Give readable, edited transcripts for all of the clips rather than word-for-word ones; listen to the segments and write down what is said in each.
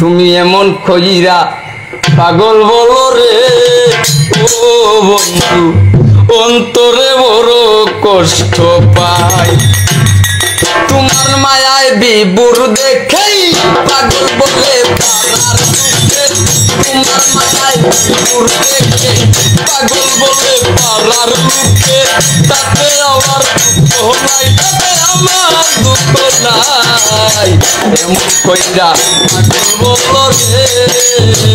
তুমি এমন কইরা পাগল বলো রে ও বন্ধু অন্তরে বড় কষ্ট পাই তোমার মায়ায় বিবুর দেখেই পাগল বলে পারার দুঃখে তোমার মায়ায় বিবুর দেখে পাগল বলে পারার দুঃখে তাতে আমার দুঃখ নাই তাতে আমার দুঃখ নাই এমন কইরা পাগল বলো রে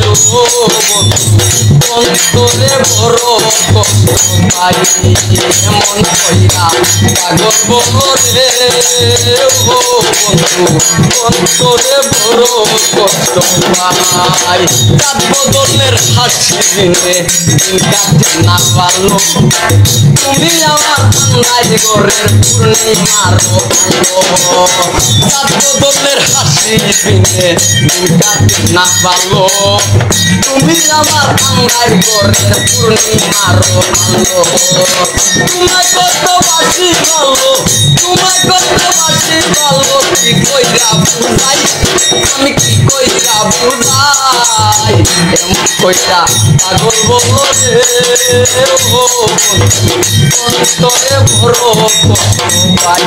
ও বন্ধু অন্তরে বড় কষ্ট পাই এমন কইরা পাগল বলো রে ও বন্ধু অন্তরে বড় কষ্ট পাই রাত বদলের হাসি দিনে দিন কাটে না পারলো তুমি আমার আন্দাজ ঘরের পূর্ণিমার আলো রাত বদলের হাসি দিনে দিন কাটে না পারলো তুমি আমার আন্দাজ ঘরের পূর্ণিমার আলো তোমায় কত বাসি বলো তোমায় কত বাসি বলো কি কইরা বুঝাই আমি কি কইরা বুঝাই এমন কইরা পাগল বলো রে ও অন্তরে বড় কষ্ট পাই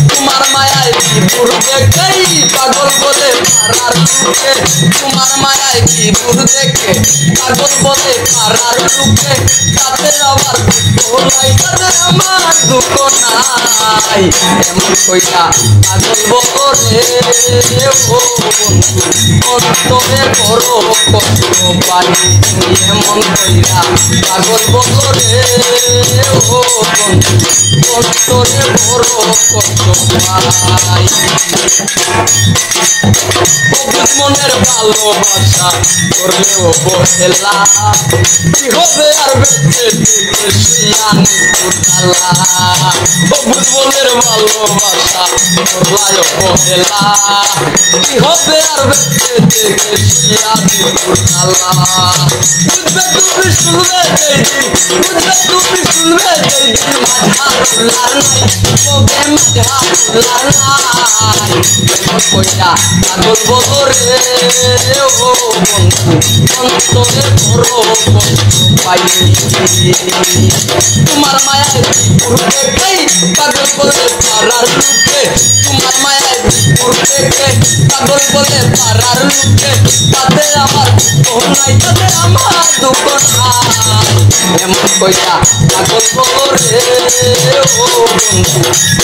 তোমার মায়ায় বিবুর দেখেই পাগল বলে পারার দুঃখে তোমার মায়ায় বিবুর দেখে পাগল বলে পারার দুঃখে তাতে আমার দুঃখ নাই তাতে আমার দুঃখ নাই এমন কইরা পাগল বলো রে ও বন্ধু অন্তরে বড় কষ্ট পাই এমন কইরা পাগল বলো রে ও বন্ধু অন্তরে বড় কষ্ট পাই অবুঝ মনের ভালোবাসা করলেও বহেলা কি হবে আর বেঁচে থেকে শিয়ানি পুতালা অবুঝ মনের ভালোবাসা করলায় বহেলা কি হবে আর বেঁচে থেকে শিয়ানি পুতালা বুঝবে তুমি শুনবে যেই দিন বুঝবে তুমি শুনবে যেই দিন মাঝারুলার নাই তবে মাঝারুলার নাই কইরা পাগল বলো রে ও বন্ধু অন্তরে বড় কষ্ট পাই তোমার মায়ায় বিপুর দেখেই পাগল বলে পারার দুঃখে তোমার মায়ায় বিপুর দেখে পাগল বলে পারার দুঃখে তাতে আমার দুঃখ নাই তাতে আমার দুঃখ নাই এমন কইরা পাগল বলো রে ও বন্ধু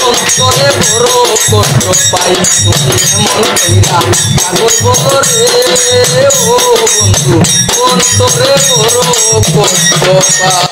অন্তরে বড় কষ্ট পাই তুমি এমন কইরা পাগল বলো রে ও বন্ধু অন্তরে বড় কষ্ট পাই।